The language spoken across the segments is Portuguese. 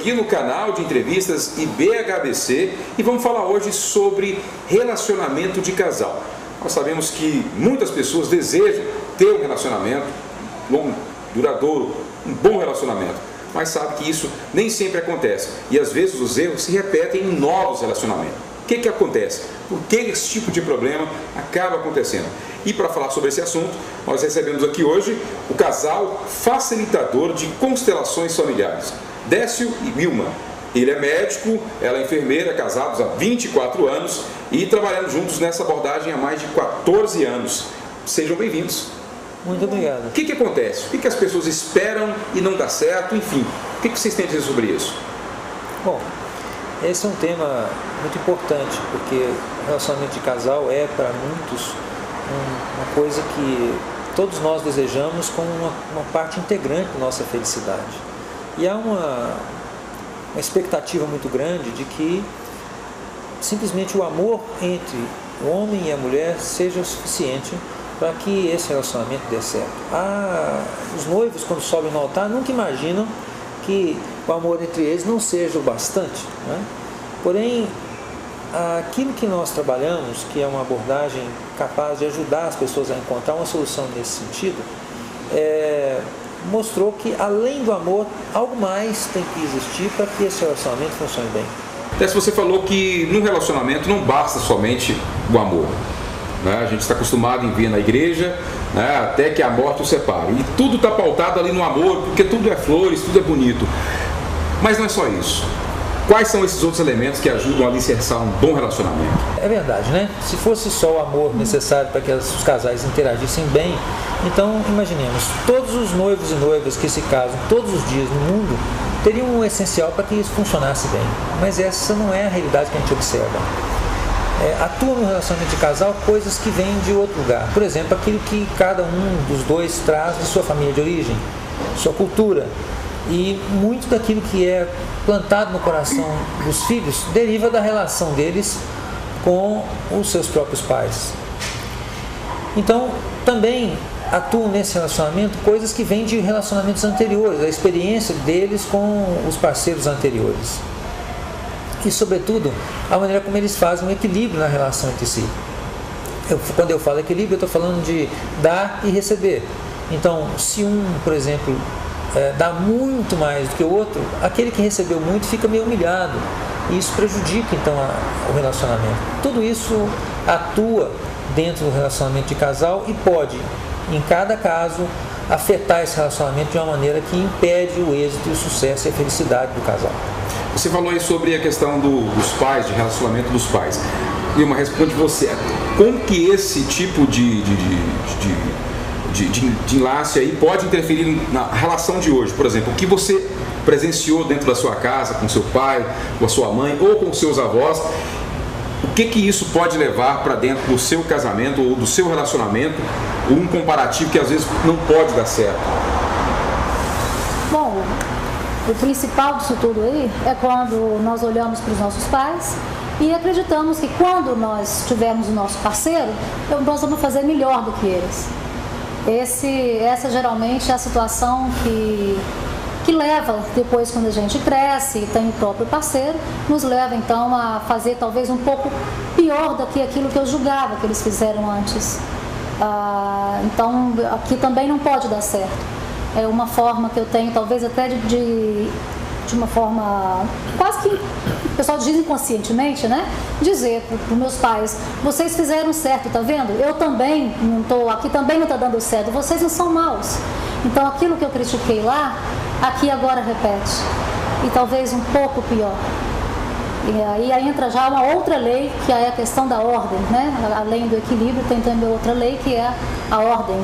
aqui no canal de entrevistas IBHBC e vamos falar hoje sobre relacionamento de casal. Nós sabemos que muitas pessoas desejam ter um relacionamento longo, duradouro, um bom relacionamento, mas sabe que isso nem sempre acontece e às vezes os erros se repetem em novos relacionamentos. O que acontece? Por que esse tipo de problema acaba acontecendo? E para falar sobre esse assunto, nós recebemos aqui hoje o casal facilitador de constelações familiares, Décio e Vilma. Ele é médico, ela é enfermeira, casados há 24 anos e trabalhando juntos nessa abordagem há mais de 14 anos. Sejam bem-vindos. Muito obrigado. O que acontece? O que as pessoas esperam e não dá certo? Enfim, o que vocês têm a dizer sobre isso? Bom, esse é um tema muito importante, porque relacionamento de casal é, para muitos, uma coisa que todos nós desejamos como uma parte integrante da nossa felicidade. E há uma expectativa muito grande de que simplesmente o amor entre o homem e a mulher seja o suficiente para que esse relacionamento dê certo. Os noivos, quando sobem no altar, nunca imaginam que o amor entre eles não seja o bastante, né? Porém, aquilo que nós trabalhamos, que é uma abordagem capaz de ajudar as pessoas a encontrar uma solução nesse sentido, mostrou que além do amor, algo mais tem que existir para que esse relacionamento funcione bem. Até se você falou que num relacionamento não basta somente o amor, né? A gente está acostumado em vir na igreja, né, até que a morte o separe. E tudo está pautado ali no amor, porque tudo é flores, tudo é bonito. Mas não é só isso. Quais são esses outros elementos que ajudam a alicerçar um bom relacionamento? É verdade, né? Se fosse só o amor necessário para que os casais interagissem bem, então imaginemos, todos os noivos e noivas que se casam todos os dias no mundo teriam um essencial para que isso funcionasse bem. Mas essa não é a realidade que a gente observa. Atuam no relacionamento de casal coisas que vêm de outro lugar. Por exemplo, aquilo que cada um dos dois traz de sua família de origem, sua cultura. E muito daquilo que é plantado no coração dos filhos deriva da relação deles com os seus próprios pais. Então, também atuam nesse relacionamento coisas que vêm de relacionamentos anteriores, a experiência deles com os parceiros anteriores. E, sobretudo, a maneira como eles fazem um equilíbrio na relação entre si. Quando eu falo equilíbrio, eu estou falando de dar e receber. Então, se um, por exemplo, dá muito mais do que o outro, aquele que recebeu muito fica meio humilhado. E isso prejudica, então, o relacionamento. Tudo isso atua dentro do relacionamento de casal e pode, em cada caso, afetar esse relacionamento de uma maneira que impede o êxito, o sucesso e a felicidade do casal. Você falou aí sobre a questão dos pais, de relacionamento dos pais. Vilma, responde você. Como que esse tipo de enlace aí pode interferir na relação de hoje? Por exemplo, o que você presenciou dentro da sua casa, com seu pai, com a sua mãe ou com seus avós, o que isso pode levar para dentro do seu casamento ou do seu relacionamento, um comparativo que às vezes não pode dar certo? Bom, o principal disso tudo aí é quando nós olhamos para os nossos pais e acreditamos que quando nós tivermos o nosso parceiro, nós vamos fazer melhor do que eles. Essa geralmente é a situação que leva, depois quando a gente cresce e tem o próprio parceiro, nos leva então a fazer talvez um pouco pior do que aquilo que eu julgava que eles fizeram antes. Então aqui também não pode dar certo. É uma forma que eu tenho talvez até de uma forma quase que o pessoal diz inconscientemente, né? Dizer para os meus pais: vocês fizeram certo, tá vendo? Eu também não estou aqui, também não está dando certo, vocês não são maus. Então aquilo que eu critiquei lá, aqui agora repete, e talvez um pouco pior. E aí entra já uma outra lei, que é a questão da ordem, né? Além do equilíbrio, tem também outra lei, que é a ordem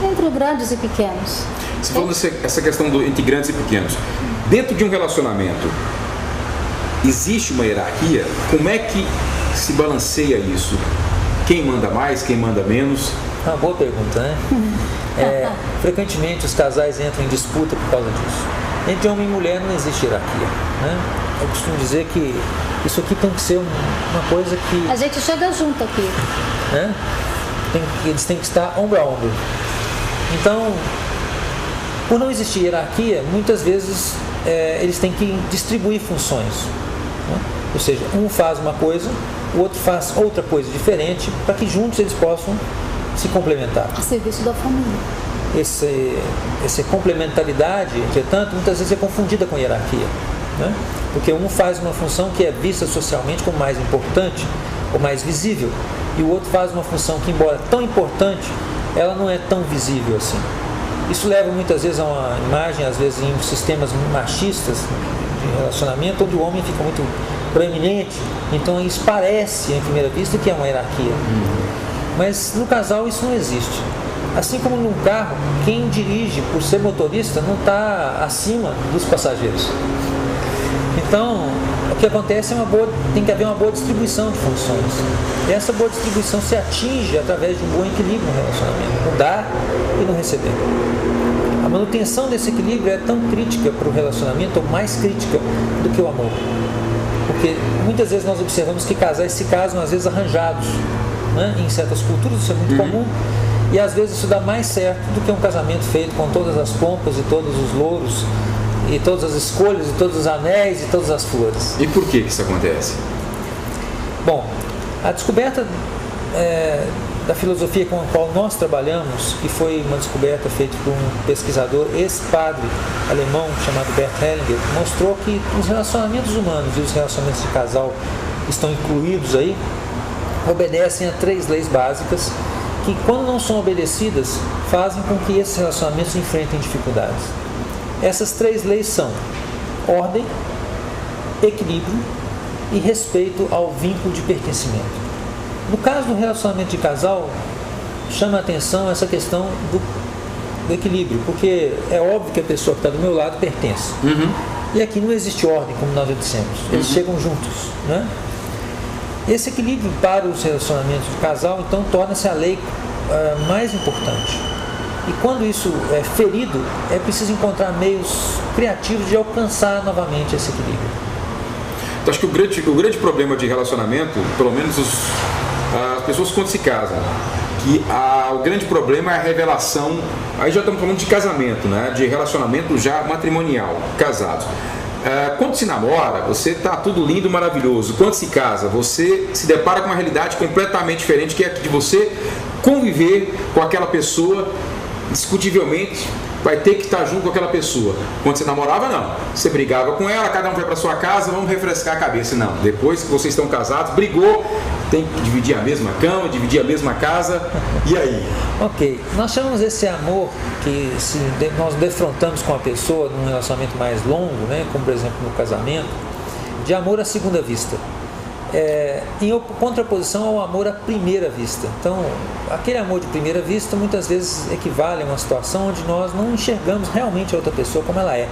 entre grandes e pequenos. Você falou essa questão entre grandes e pequenos. Dentro de um relacionamento, existe uma hierarquia? Como é que se balanceia isso? Quem manda mais, quem manda menos? É uma boa pergunta, né? Frequentemente os casais entram em disputa por causa disso. Entre homem e mulher não existe hierarquia, né? Eu costumo dizer que isso aqui tem que ser uma coisa que... A gente chega junto aqui. Né? Eles têm que estar ombro a ombro. Então, Por não existir hierarquia, muitas vezes eles têm que distribuir funções, né? Ou seja, um faz uma coisa, o outro faz outra coisa diferente, para que juntos eles possam se complementar. A serviço da família. Essa complementaridade, entretanto, muitas vezes é confundida com hierarquia, né? Porque um faz uma função que é vista socialmente como mais importante ou mais visível, e o outro faz uma função que, embora tão importante, ela não é tão visível assim. Isso leva muitas vezes a uma imagem, às vezes em sistemas machistas de relacionamento, onde o homem fica muito proeminente, então isso parece, em primeira vista, que é uma hierarquia. Mas no casal isso não existe. Assim como num carro, quem dirige por ser motorista não está acima dos passageiros. Então, o que acontece tem que haver uma boa distribuição de funções. E essa boa distribuição se atinge através de um bom equilíbrio no relacionamento, no dar e no receber. A manutenção desse equilíbrio é tão crítica para o relacionamento, ou mais crítica do que o amor. Porque muitas vezes nós observamos que casais se casam, às vezes, arranjados, né? Em certas culturas isso é muito comum, e às vezes isso dá mais certo do que um casamento feito com todas as pompas e todos os louros, e todas as escolhas, e todos os anéis, e todas as flores. E por que isso acontece? Bom, a descoberta da filosofia com a qual nós trabalhamos, que foi uma descoberta feita por um pesquisador, ex-padre alemão chamado Bert Hellinger, mostrou que os relacionamentos humanos e os relacionamentos de casal estão incluídos aí, obedecem a 3 leis básicas que, quando não são obedecidas, fazem com que esses relacionamentos enfrentem dificuldades. Essas 3 leis são ordem, equilíbrio e respeito ao vínculo de pertencimento. No caso do relacionamento de casal, chama a atenção essa questão do equilíbrio, porque é óbvio que a pessoa que está do meu lado pertence. E aqui não existe ordem, como nós já dissemos. Eles chegam juntos, né? Esse equilíbrio para os relacionamentos de casal, então, torna-se a lei mais importante. E quando isso é ferido, é preciso encontrar meios criativos de alcançar novamente esse equilíbrio. Então, acho que o grande problema de relacionamento, pelo menos as pessoas quando se casam, que o grande problema é a revelação, aí já estamos falando de casamento, né? De relacionamento já matrimonial, casados. Quando se namora, você está tudo lindo, maravilhoso. Quando se casa, você se depara com uma realidade completamente diferente, que é de você conviver com aquela pessoa, discutivelmente vai ter que estar junto com aquela pessoa. Quando você namorava, não. Você brigava com ela, cada um vai para sua casa, vamos refrescar a cabeça. Não. Depois que vocês estão casados, brigou, tem que dividir a mesma cama, dividir a mesma casa. E aí? Ok. Nós chamamos esse amor que nós defrontamos com a pessoa num relacionamento mais longo, né, como por exemplo no casamento, de amor à segunda vista. Em contraposição ao amor à primeira vista. Então, aquele amor de primeira vista muitas vezes equivale a uma situação onde nós não enxergamos realmente a outra pessoa como ela é.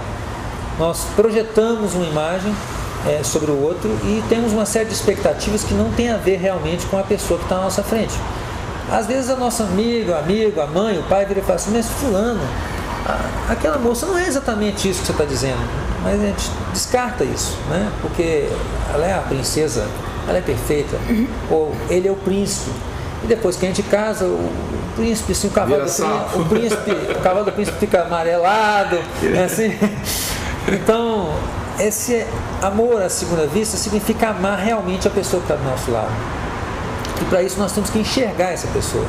Nós projetamos uma imagem sobre o outro e temos uma série de expectativas que não tem a ver realmente com a pessoa que está à nossa frente. Às vezes a nossa amigo, a mãe, o pai vira e fala assim: mas fulano, aquela moça não é exatamente isso que você está dizendo, mas a gente descarta isso, né? Porque ela é a princesa, ela é perfeita, ou ele é o príncipe. E depois que a gente casa, o príncipe, assim, o cavalo do príncipe fica amarelado, assim. Então, esse amor à segunda vista significa amar realmente a pessoa que está do nosso lado. E para isso nós temos que enxergar essa pessoa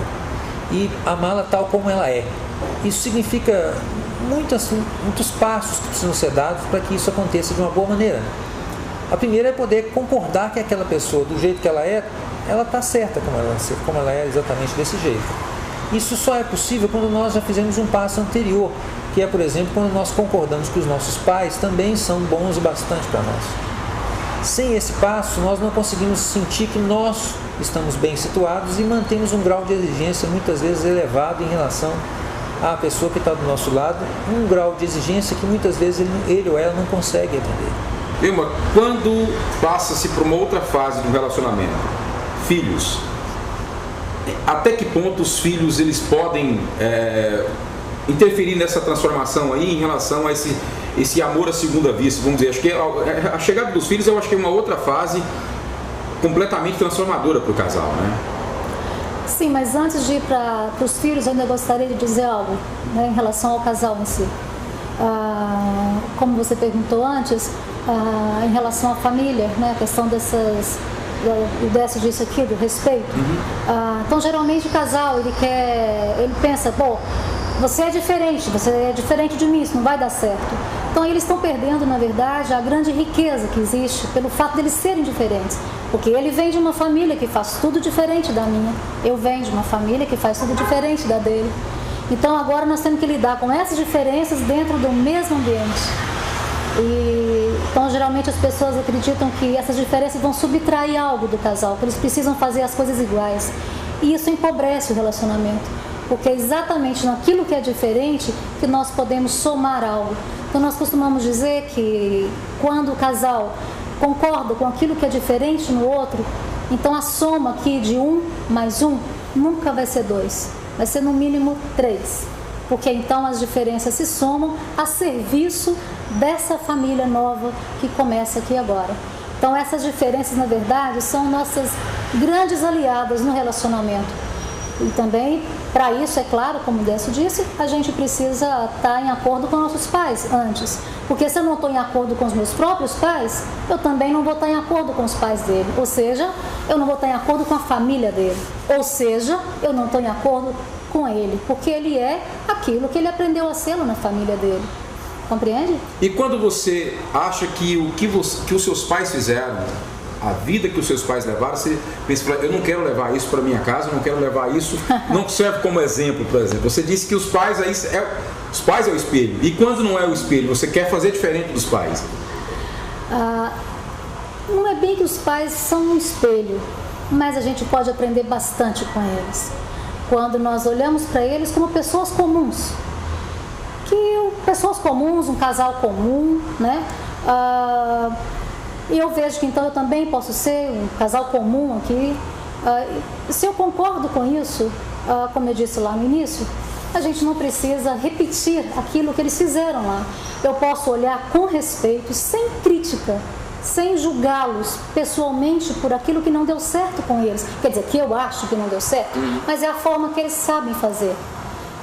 e amá-la tal como ela é. Isso significa muitos passos que precisam ser dados para que isso aconteça de uma boa maneira. A primeira é poder concordar que aquela pessoa, do jeito que ela é, ela está certa como ela é exatamente desse jeito. Isso só é possível quando nós já fizemos um passo anterior, que é, por exemplo, quando nós concordamos que os nossos pais também são bons o bastante para nós. Sem esse passo, nós não conseguimos sentir que nós estamos bem situados e mantemos um grau de exigência muitas vezes elevado em relação à pessoa que está do nosso lado, um grau de exigência que muitas vezes ele ou ela não consegue atender. Vilma, quando passa-se para uma outra fase do relacionamento, filhos, até que ponto os filhos eles podem interferir nessa transformação aí em relação a esse amor à segunda vista, vamos dizer? Acho que a chegada dos filhos eu acho que é uma outra fase completamente transformadora para o casal, né? Sim, mas antes de ir para os filhos, eu ainda gostaria de dizer algo, né, em relação ao casal em si. como você perguntou antes, em relação à família, né, a questão o Décio disse aqui, do respeito. Então, geralmente o casal, ele pensa, pô, você é diferente de mim, isso não vai dar certo. Então eles estão perdendo, na verdade, a grande riqueza que existe pelo fato de eles serem diferentes. Porque ele vem de uma família que faz tudo diferente da minha, eu venho de uma família que faz tudo diferente da dele. Então agora nós temos que lidar com essas diferenças dentro do mesmo ambiente. Então geralmente as pessoas acreditam que essas diferenças vão subtrair algo do casal, que eles precisam fazer as coisas iguais. E isso empobrece o relacionamento, porque é exatamente naquilo que é diferente que nós podemos somar algo. Então nós costumamos dizer que quando o casal concorda com aquilo que é diferente no outro, então a soma aqui de 1 mais 1 nunca vai ser 2, vai ser no mínimo 3, porque então as diferenças se somam a serviço dessa família nova que começa aqui agora. Então essas diferenças, na verdade, são nossas grandes aliadas no relacionamento. E também, para isso, é claro, como o Décio disse, a gente precisa estar em acordo com nossos pais antes. Porque se eu não estou em acordo com os meus próprios pais, eu também não vou estar em acordo com os pais dele. Ou seja, eu não vou estar em acordo com a família dele. Ou seja, eu não estou em acordo com ele, porque ele é aquilo que ele aprendeu a ser na família dele. Compreende? E quando você acha que o que os seus pais fizeram, a vida que os seus pais levaram, você pensa, eu não quero levar isso para minha casa, eu não quero levar isso, não serve como exemplo, por exemplo. Você disse que os pais é o espelho. E quando não é o espelho, você quer fazer diferente dos pais? Não é bem que os pais são um espelho, mas a gente pode aprender bastante com eles. Quando nós olhamos para eles como pessoas comuns. Pessoas comuns, um casal comum, né? E eu vejo que então eu também posso ser um casal comum aqui. Se eu concordo com isso, como eu disse lá no início, a gente não precisa repetir aquilo que eles fizeram lá. Eu posso olhar com respeito, sem crítica, sem julgá-los pessoalmente por aquilo que não deu certo com eles. Quer dizer, que eu acho que não deu certo, mas é a forma que eles sabem fazer.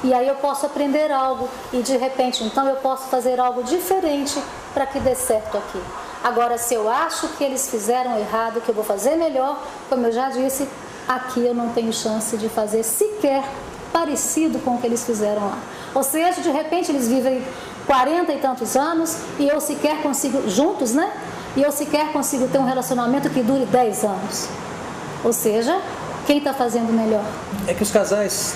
E aí eu posso aprender algo e de repente então eu posso fazer algo diferente para que dê certo aqui. Agora, se eu acho que eles fizeram errado, que eu vou fazer melhor, como eu já disse, aqui eu não tenho chance de fazer sequer parecido com o que eles fizeram lá. Ou seja, de repente eles vivem 40 e tantos anos e eu sequer consigo, juntos, né? E eu sequer consigo ter um relacionamento que dure 10 anos. Ou seja, quem está fazendo melhor? É que os casais,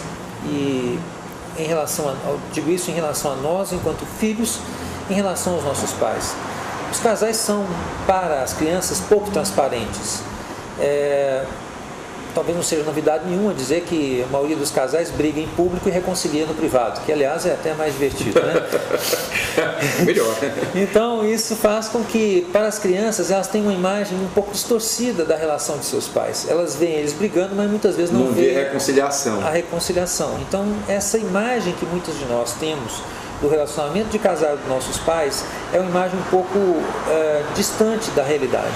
digo isso em relação a nós enquanto filhos, em relação aos nossos pais. Os casais são, para as crianças, pouco transparentes. Talvez não seja novidade nenhuma dizer que a maioria dos casais briga em público e reconcilia no privado, que aliás é até mais divertido, né? Melhor. Então isso faz com que, para as crianças, elas tenham uma imagem um pouco distorcida da relação de seus pais. Elas veem eles brigando, mas muitas vezes não veem a reconciliação. Então essa imagem que muitos de nós temos do relacionamento de casal dos nossos pais é uma imagem um pouco distante da realidade.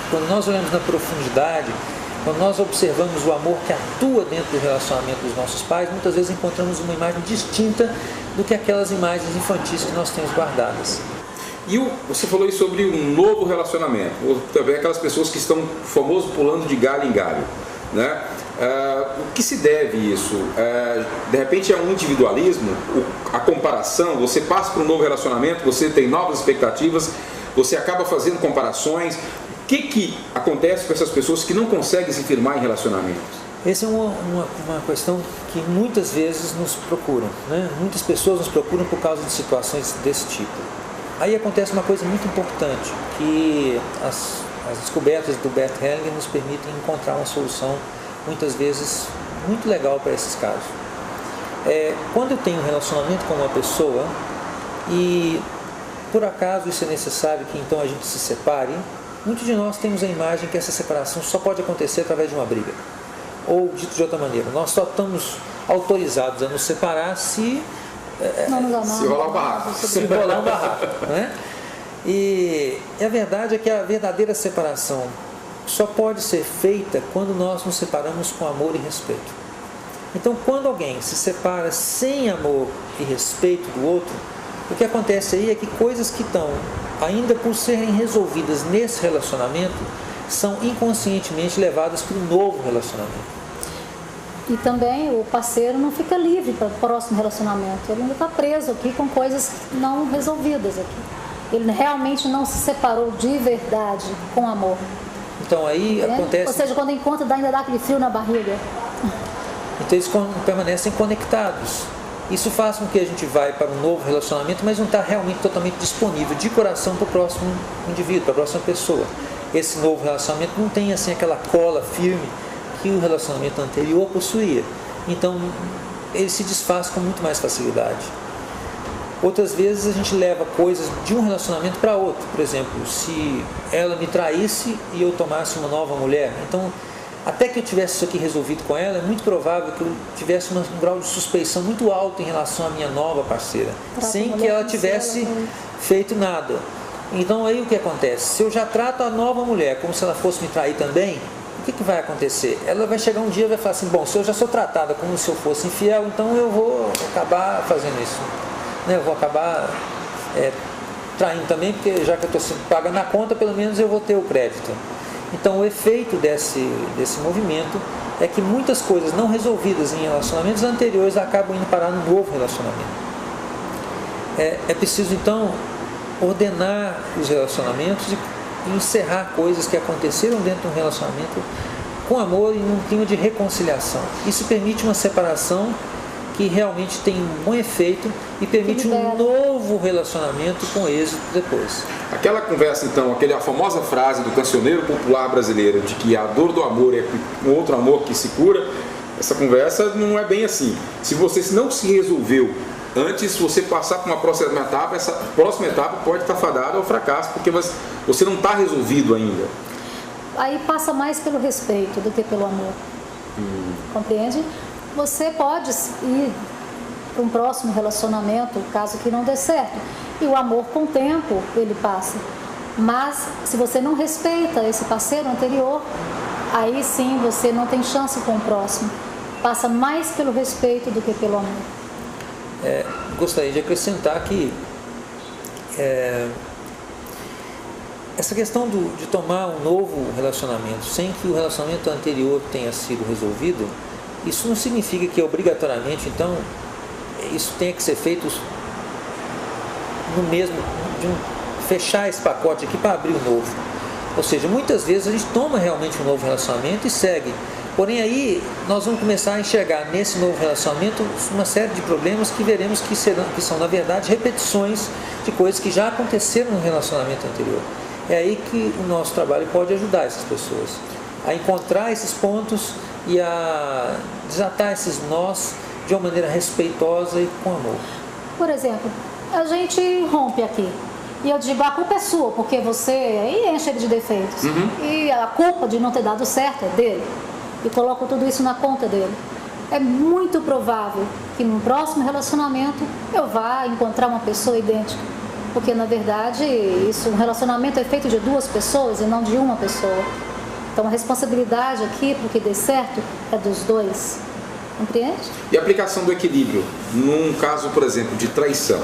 Quando nós olhamos na profundidade, quando nós observamos o amor que atua dentro do relacionamento dos nossos pais, muitas vezes encontramos uma imagem distinta do que aquelas imagens infantis que nós temos guardadas. E você falou aí sobre um novo relacionamento, ou também aquelas pessoas que estão famoso pulando de galho em galho, né? O que se deve isso? De repente é um individualismo, a comparação, você passa por um novo relacionamento, você tem novas expectativas, você acaba fazendo comparações. O que acontece com essas pessoas que não conseguem se firmar em relacionamentos? Essa é uma questão que muitas vezes nos procuram, né? Muitas pessoas nos procuram por causa de situações desse tipo. Aí acontece uma coisa muito importante, que as descobertas do Bert Hellinger nos permitem encontrar uma solução, muitas vezes, muito legal para esses casos. Quando eu tenho um relacionamento com uma pessoa e, por acaso, isso é necessário que então a gente se separe, muitos de nós temos a imagem que essa separação só pode acontecer através de uma briga. Ou, dito de outra maneira, nós só estamos autorizados a nos separar se rolar um barraco. Se rolar um barraco, né? E a verdade é que a verdadeira separação só pode ser feita quando nós nos separamos com amor e respeito. Então, quando alguém se separa sem amor e respeito do outro, O que acontece aí é que coisas que estão, ainda por serem resolvidas nesse relacionamento, são inconscientemente levadas para um novo relacionamento. E também o parceiro não fica livre para o próximo relacionamento. Ele ainda está preso aqui com coisas não resolvidas aqui. Ele realmente não se separou de verdade com amor. Então aí acontece... Ou seja, quando encontra, ainda dá aquele frio na barriga. Então eles permanecem conectados. Isso faz com que a gente vá para um novo relacionamento, mas não está realmente totalmente disponível de coração para o próximo indivíduo, para a próxima pessoa. Esse novo relacionamento não tem assim aquela cola firme que o relacionamento anterior possuía. Então ele se desfaz com muito mais facilidade. Outras vezes a gente leva coisas de um relacionamento para outro. Por exemplo, se ela me traísse e eu tomasse uma nova mulher, então até que eu tivesse isso aqui resolvido com ela, é muito provável que eu tivesse um grau de suspeição muito alto em relação à minha nova parceira, sem que ela tivesse feito nada. Então aí o que acontece? Se eu já trato a nova mulher como se ela fosse me trair também, o que vai acontecer? Ela vai chegar um dia e vai falar assim, bom, se eu já sou tratada como se eu fosse infiel, então eu vou acabar fazendo isso. Eu vou acabar traindo também, porque já que eu estou pagando a conta, pelo menos eu vou ter o crédito. Então o efeito desse movimento é que muitas coisas não resolvidas em relacionamentos anteriores acabam indo parar no novo relacionamento. É preciso então ordenar os relacionamentos e encerrar coisas que aconteceram dentro de um relacionamento com amor e num clima de reconciliação. Isso permite uma separação que realmente tem um bom efeito e permite um novo relacionamento com êxito depois. Aquela conversa então, a famosa frase do cancioneiro popular brasileiro de que a dor do amor é um outro amor que se cura, essa conversa não é bem assim. Se você não se resolveu antes, você passar para uma próxima etapa, essa próxima etapa pode estar fadada ao fracasso, porque você não está resolvido ainda. Aí passa mais pelo respeito do que pelo amor. Compreende? Você pode ir para um próximo relacionamento, caso que não dê certo. E o amor, com o tempo, ele passa. Mas, se você não respeita esse parceiro anterior, aí sim você não tem chance com o próximo. Passa mais pelo respeito do que pelo amor. Gostaria de acrescentar que essa questão de tomar um novo relacionamento sem que o relacionamento anterior tenha sido resolvido, isso não significa que obrigatoriamente, então, isso tenha que ser feito no mesmo, fechar esse pacote aqui para abrir o novo. Ou seja, muitas vezes a gente toma realmente um novo relacionamento e segue. Porém aí nós vamos começar a enxergar nesse novo relacionamento uma série de problemas que veremos que são na verdade repetições de coisas que já aconteceram no relacionamento anterior. É aí que o nosso trabalho pode ajudar essas pessoas a encontrar esses pontos e a desatar esses nós de uma maneira respeitosa e com amor. Por exemplo, a gente rompe aqui e eu digo, a culpa é sua, porque você enche ele de defeitos. E a culpa de não ter dado certo é dele. E coloco tudo isso na conta dele. É muito provável que no próximo relacionamento eu vá encontrar uma pessoa idêntica. Porque na verdade um relacionamento é feito de duas pessoas e não de uma pessoa. Então a responsabilidade aqui para que dê certo é dos dois. Compreende? E a aplicação do equilíbrio num caso, por exemplo, de traição,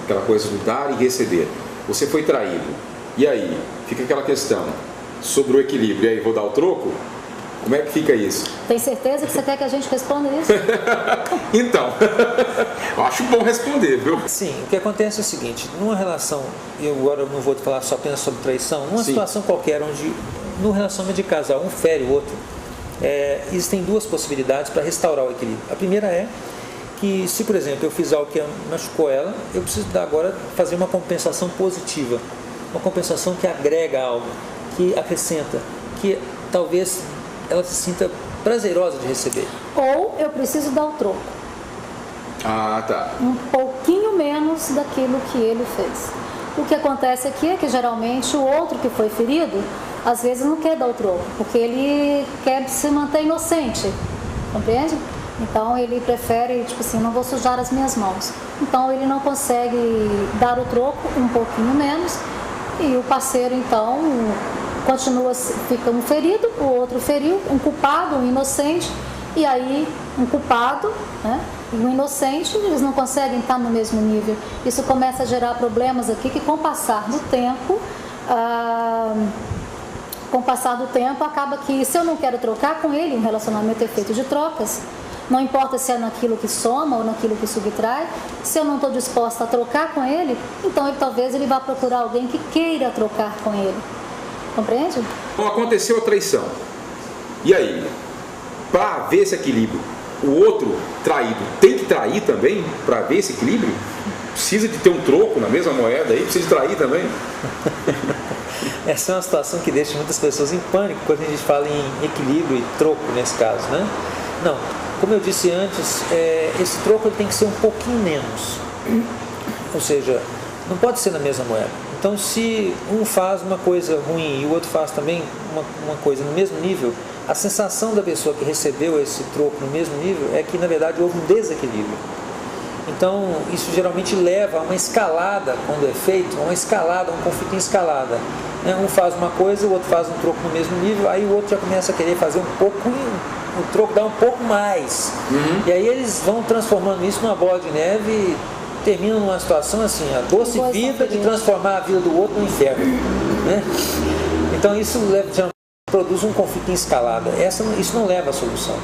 aquela coisa do dar e receber. Você foi traído. E aí? Fica aquela questão sobre o equilíbrio. E aí, vou dar o troco? Como é que fica isso? Tem certeza que você quer que a gente responda isso? Então, eu acho bom responder, viu? Sim, o que acontece é o seguinte, numa relação, eu agora não vou falar só apenas sobre traição, numa situação qualquer onde no relacionamento de casal um fere o outro, existem duas possibilidades para restaurar o equilíbrio. A primeira é que se, por exemplo, eu fiz algo que machucou ela, eu preciso agora fazer uma compensação positiva, uma compensação que agrega algo, que acrescenta, que talvez ela se sinta prazerosa de receber. Ou eu preciso dar o troco. Ah, tá. Um pouquinho menos daquilo que ele fez. O que acontece aqui é que geralmente o outro que foi ferido, às vezes não quer dar o troco, porque ele quer se manter inocente, compreende? Então ele prefere, tipo assim, não vou sujar as minhas mãos. Então ele não consegue dar o troco, um pouquinho menos, e o parceiro então continua, fica um ferido, o outro feriu, um culpado, um inocente, e aí um culpado, né, E o inocente, eles não conseguem estar no mesmo nível. Isso começa a gerar problemas aqui que com o passar do tempo, acaba que se eu não quero trocar com ele, um relacionamento é feito de trocas. Não importa se é naquilo que soma ou naquilo que subtrai. Se eu não estou disposta a trocar com ele, então talvez ele vá procurar alguém que queira trocar com ele. Compreende? Então aconteceu a traição. E aí? Para haver esse equilíbrio, o outro traído tem que trair também para haver esse equilíbrio? Precisa de ter um troco na mesma moeda aí? Precisa de trair também? Essa é uma situação que deixa muitas pessoas em pânico quando a gente fala em equilíbrio e troco nesse caso, né? Não, como eu disse antes, esse troco ele tem que ser um pouquinho menos. Ou seja, não pode ser na mesma moeda. Então, se um faz uma coisa ruim e o outro faz também uma coisa no mesmo nível, a sensação da pessoa que recebeu esse troco no mesmo nível é que, na verdade, houve um desequilíbrio. Então, isso geralmente leva a uma escalada, quando é feito, a uma escalada, um conflito em escalada. Um faz uma coisa, o outro faz um troco no mesmo nível, aí o outro já começa a querer fazer o troco dá um pouco mais. E aí eles vão transformando isso numa bola de neve e terminam numa situação assim, a doce vida de transformar a vida do outro no inferno. Né? Então isso produz um conflito em escalada. Isso não leva à solução.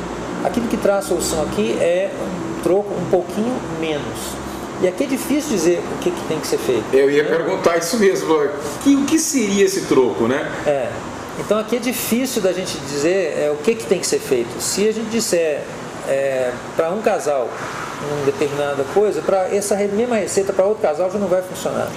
Aquilo que traz a solução aqui é um troco um pouquinho menos. E aqui é difícil dizer o que tem que ser feito. Eu ia perguntar isso mesmo. O que seria esse troco, né? Então aqui é difícil da gente dizer o que tem que ser feito. Se a gente disser para um casal uma determinada coisa, para essa mesma receita para outro casal já não vai funcionar.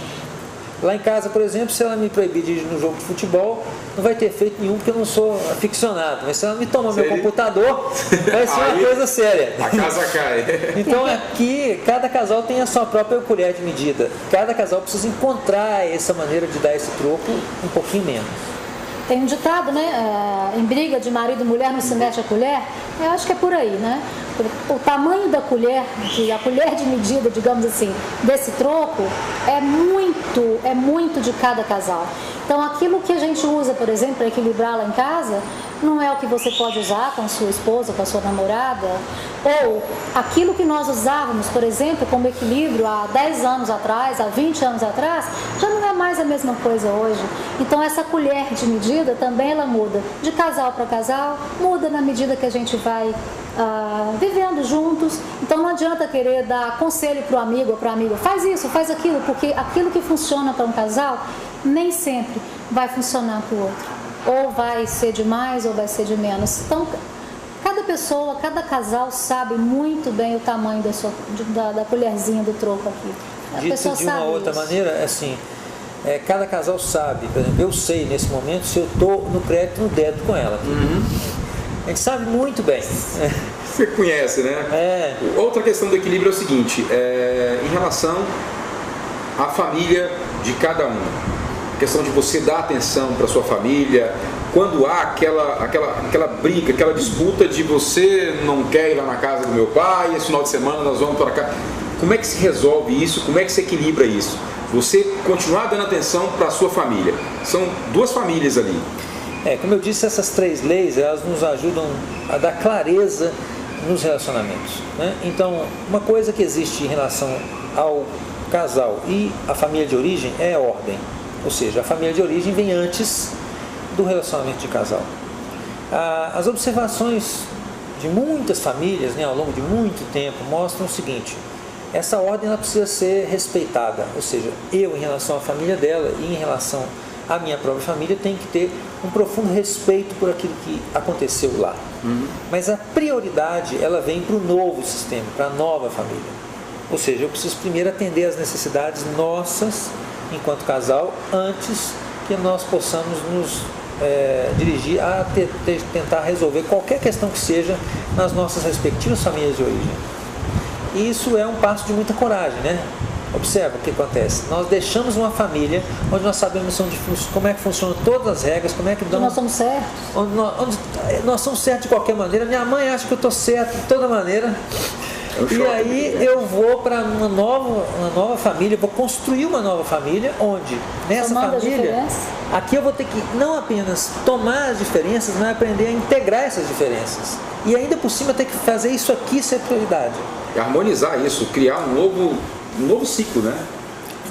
Lá em casa, por exemplo, se ela me proibir de ir no jogo de futebol, não vai ter efeito nenhum porque eu não sou aficionado. Mas se ela me tomar meu computador, vai ser uma coisa séria. A casa cai. Então aqui, cada casal tem a sua própria colher de medida. Cada casal precisa encontrar essa maneira de dar esse troco um pouquinho menos. Tem um ditado, né? Em briga de marido e mulher não se mexe a colher. Eu acho que é por aí, né? O tamanho da colher, a colher de medida, digamos assim, desse troco é muito de cada casal. Então aquilo que a gente usa, por exemplo, para equilibrar lá em casa, não é o que você pode usar com a sua esposa, com a sua namorada, ou aquilo que nós usávamos, por exemplo, como equilíbrio há 10 anos atrás, há 20 anos atrás, já não é mais a mesma coisa hoje. Então essa colher de medida também ela muda de casal para casal, muda na medida que a gente vai vivendo juntos. Então não adianta querer dar conselho para o amigo ou para a amiga, faz isso, faz aquilo, porque aquilo que funciona para um casal nem sempre vai funcionar para o outro. Ou vai ser de mais ou vai ser de menos. Então, cada pessoa, cada casal sabe muito bem o tamanho da colherzinha do troco aqui. A Dito de uma outra maneira, assim, cada casal sabe, por exemplo, eu sei nesse momento se eu estou no crédito no débito com ela. A gente sabe muito bem. Você conhece, né? Outra questão do equilíbrio é o seguinte, em relação à família de cada um. A questão de você dar atenção para sua família, quando há aquela briga, aquela disputa de você não quer ir lá na casa do meu pai, esse final de semana nós vamos para cá. Como é que se resolve isso? Como é que se equilibra isso? Você continuar dando atenção para a sua família. São duas famílias ali. Como eu disse, essas 3 leis, elas nos ajudam a dar clareza nos relacionamentos, né? Então, uma coisa que existe em relação ao casal e a família de origem é a ordem. Ou seja, a família de origem vem antes do relacionamento de casal. As observações de muitas famílias, né, ao longo de muito tempo, mostram o seguinte: essa ordem ela precisa ser respeitada. Ou seja, eu em relação à família dela e em relação à minha própria família tenho que ter um profundo respeito por aquilo que aconteceu lá. Mas a prioridade ela vem para o novo sistema, para a nova família. Ou seja, eu preciso primeiro atender às necessidades nossas enquanto casal, antes que nós possamos nos dirigir a tentar resolver qualquer questão que seja nas nossas respectivas famílias de origem. E isso é um passo de muita coragem, né? Observa o que acontece. Nós deixamos uma família onde nós sabemos como é que funcionam todas as regras, como é que nós somos certos. Onde nós somos certos de qualquer maneira. Minha mãe acha que eu estou certo de toda maneira. E aí eu vou para uma nova família, vou construir uma nova família, onde nessa família, aqui eu vou ter que não apenas tomar as diferenças, mas aprender a integrar essas diferenças. E ainda por cima ter que fazer isso aqui ser prioridade. E harmonizar isso, criar um novo ciclo, né?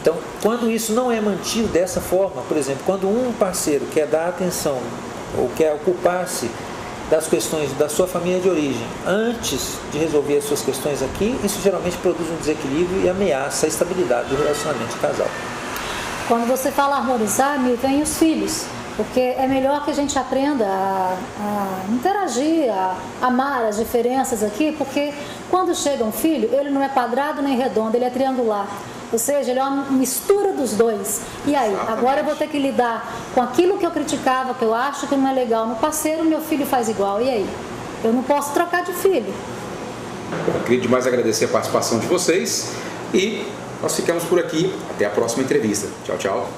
Então, quando isso não é mantido dessa forma, por exemplo, quando um parceiro quer dar atenção ou quer ocupar-se das questões da sua família de origem antes de resolver as suas questões aqui, isso geralmente produz um desequilíbrio e ameaça a estabilidade do relacionamento de casal. Quando você fala harmonizar, me vem os filhos, porque é melhor que a gente aprenda a interagir, a amar as diferenças aqui, porque quando chega um filho, ele não é quadrado nem redondo, ele é triangular. Ou seja, ele é uma mistura dos dois. E aí, agora eu vou ter que lidar com aquilo que eu criticava, que eu acho que não é legal no parceiro, meu filho faz igual. E aí? Eu não posso trocar de filho. Eu queria demais agradecer a participação de vocês e nós ficamos por aqui. Até a próxima entrevista. Tchau, tchau.